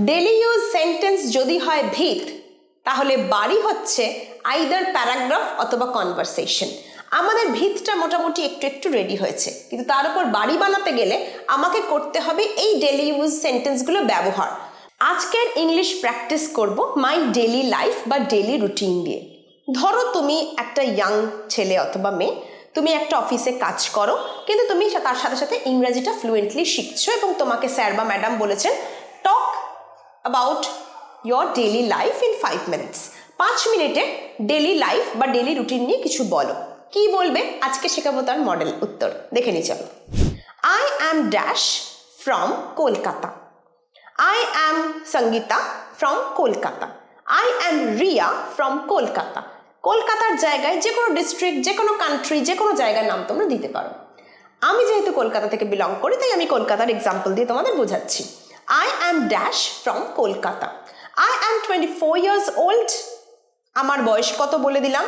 Daily use sentence যদি হয় ভিত, তাহলে বাড়ি হচ্ছে আইদার প্যারাগ্রাফ অথবা কনভারসেশন। আমাদের ভিতটা মোটামুটি একটু একটু রেডি হয়েছে, কিন্তু তার উপর বাড়ি বানাতে গেলে আমাকে করতে হবে এই ডেলি ইউজ সেন্টেন্সগুলো ব্যবহার। আজকের ইংলিশ প্র্যাকটিস করব মাই ডেলি লাইফ বা ডেলি রুটিন দিয়ে। ধরো তুমি একটা ইয়াং ছেলে অথবা মেয়ে, তুমি একটা অফিসে কাজ করো, কিন্তু তুমি তার সাথে সাথে ইংরেজিটা ফ্লুয়েন্টলি শিখছো এবং তোমাকে স্যার বা ম্যাডাম বলেছেন talk about your daily life in 5 minutes। 5 মিনিটে ডেলি লাইফ বা ডেলি রুটিন নিয়ে কিছু বলো। কি বলবে আজকে শেখাবো তার মডেল উত্তর, দেখে নি চলো। I am dash from Kolkata. I am Sangeeta from Kolkata. I am Riya from Kolkata. কলকাতার জায়গায় যে কোনো ডিস্ট্রিক্ট, যে কোনো কান্ট্রি, যে কোনো জায়গার নাম তোমরা দিতে পারো। আমি যেহেতু কলকাতা থেকে বিলং করি, তাই আমি কলকাতার এক্সাম্পল দিয়ে তোমাদের বোঝাচ্ছি। I am dash from Kolkata. I am 24 years old। আমার বয়স কত বলে দিলাম।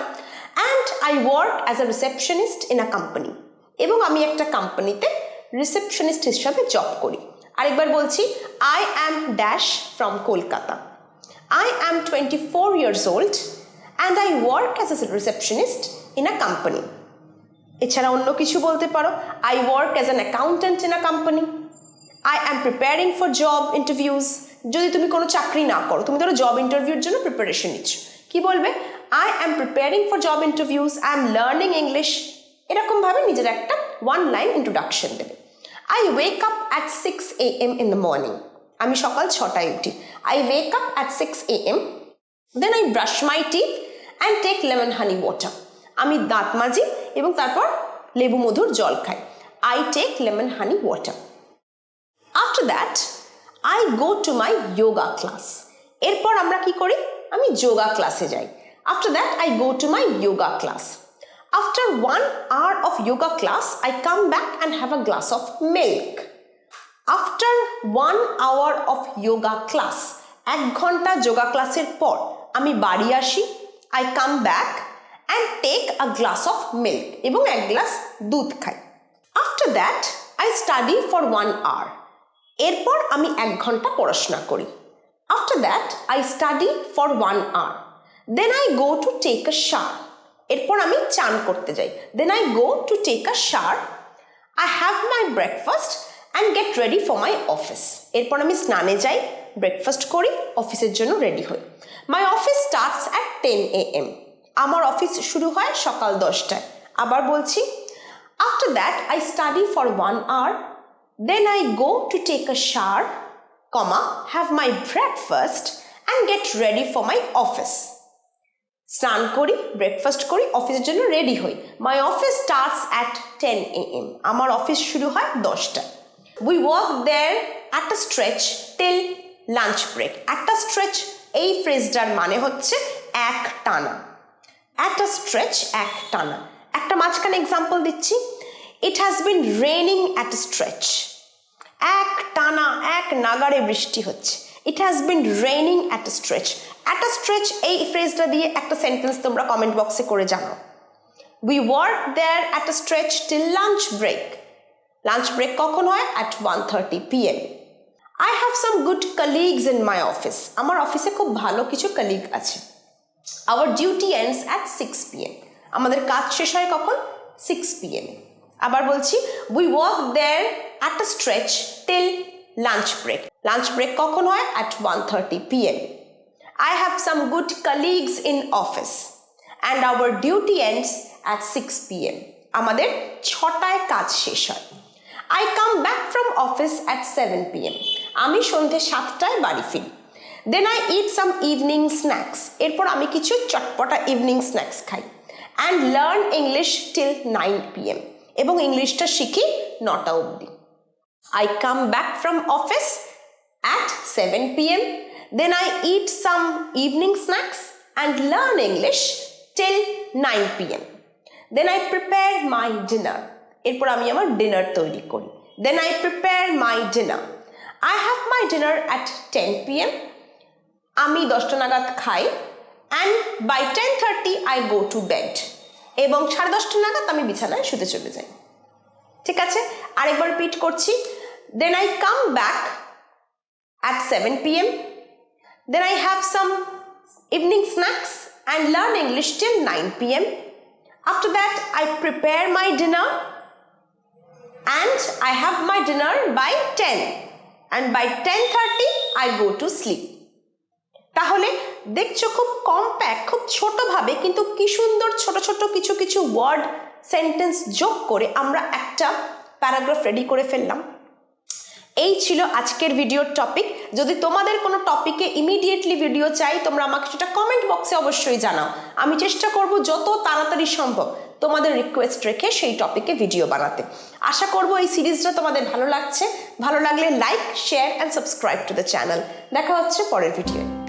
And I work as a receptionist in a company। এবং আমি একটা কোম্পানিতে রিসেপশনিস্ট হিসাবে জব করি। আরেকবার বলছি, I am dash from Kolkata. I am 24 years old and I work as a receptionist in a company। এছাড়া অন্য কিছু বলতে পারো, I work as an accountant in a company। I am preparing for job interviews। যদি তুমি কোনো চাকরি না করো, তুমি ধরো জব ইন্টারভিউর জন্য প্রিপারেশন নিচ্ছ, কি বলবে? I am preparing for job interviews, I am learning English। এরকম ভাবে নিজের একটা ওয়ান লাইন ইন্ট্রোডাকশন দেবে। I wake up at 6 AM in the morning। আমি সকাল 6টায় উঠি। I wake up at 6 AM, then I brush my teeth and take lemon honey water। আমি দাঁত মাজি এবং তারপর লেবু মধুর জল খাই। I take lemon honey water। After that, I go to my yoga class। এরপর আমরা কি করি? আমি যোগা ক্লাসে যাই। After that, I go to my yoga class। After 1 hour of yoga class, I come back and have a glass of milk। After 1 hour of yoga class, 1 ঘন্টা যোগা ক্লাসের পর আমি বাড়ি আসি। I come back and take a glass of milk এবং 1 glass দুধ খাই। After that, I study for 1 hour। এরপর আমি 1 ঘন্টা পড়াশোনা করি। After that, I study for 1 hour। Then I go to take a shower। এরপর আমি চান করতে যাই। Then I go to take a shower। I have my breakfast and get ready for my office। এরপর আমি স্নানে যাই, ব্রেকফাস্ট করি, অফিসের জন্য রেডি হই। My office starts at 10 AM। আমার অফিস শুরু হয় সকাল 10টায়। আবার বলছি, After that, I study for 1 hour। Then I go to take a shower, have my breakfast and get ready for my office। স্নান করি, ব্রেকফাস্ট করি, অফিসের জন্য রেডি হই। My office starts at 10 AM। আমার অফিস শুরু হয় 10টায়। We walk there at a stretch till lunch break। একটা স্ট্রেচ, এই ফ্রেজটার মানে হচ্ছে এক টানা। At a stretch, এক টানা। একটা মাঝখানে এক্সাম্পল দিচ্ছি, It has been raining at a stretch। এক টানা, এক নাগাড়ে বৃষ্টি হচ্ছে। It has been raining at a stretch। At a stretch এই ফ্রেজটা দিয়ে একটা সেন্টেন্স তোমরা কমেন্ট বক্সে করে জানাও। We work there at a stretch till lunch break। Lunch break কখন হয়? At 1:30 PM। I have some good colleagues in my office। আমার অফিসে খুব ভালো কিছু কলিগ আছে। Our duty ends at 6 PM। আমাদের কাজ শেষ হয় কখন? 6 PM। আবার বলছি, We work there at a stretch till lunch break। Lunch break কখন হয়? At 1:30 PM। I have some good colleagues in office and our duty ends at 6 PM। আমাদের 6টায় কাজ শেষ হয়। I come back from office at 7 PM। আমি সন্ধ্যে 7টায় বাড়ি ফিরি। Then I eat some evening snacks। এরপর আমি কিছু চটপটা ইভিনিং স্ন্যাক্স খাই। And learn English till 9 PM। এবং ইংলিশটা শিখি 9টা অবধি। I come back from office at 7 PM। Then I eat some evening snacks and learn English till 9 PM। Then I prepare my dinner। এরপর আমি আমার ডিনার তৈরি করি। Then I prepare my dinner। I have my dinner at 10 PM। আমি 10টা নাগাদ খাই। And by 10:30 I go to bed। এবং 10:30 নাগাদ আমি বিছানায় শুতে চলে যাই। ঠিক আছে, আরেকবার রিপিট করছি। Then I come back at 7 p.m. Then I have some evening snacks and learn English till 9 p.m. After that, I prepare my dinner and I have my dinner by 10 and by 10:30 I go to sleep. তাহলে দেখছো খুব compact, খুব ছোটভাবে কিন্তু কি সুন্দর ছোট ছোট কিছু কিছু ওয়ার্ড সেন্টেন্স যোগ করে আমরা একটা প্যারাগ্রাফ রেডি করে ফেললাম। এই ছিল আজকের ভিডিওর টপিক। যদি তোমাদের কোনো টপিকে ইমিডিয়েটলি ভিডিও চাই তোমরা আমাকে সেটা কমেন্ট বক্সে অবশ্যই জানাও। আমি চেষ্টা করব যত তাড়াতাড়ি সম্ভব তোমাদের রিকোয়েস্ট রেখে সেই টপিকে ভিডিও বানাতে। আশা করব এই সিরিজটা তোমাদের ভালো লাগছে। ভালো লাগলে like, share and subscribe to the channel. দেখা হচ্ছে পরের ভিডিওয়ে।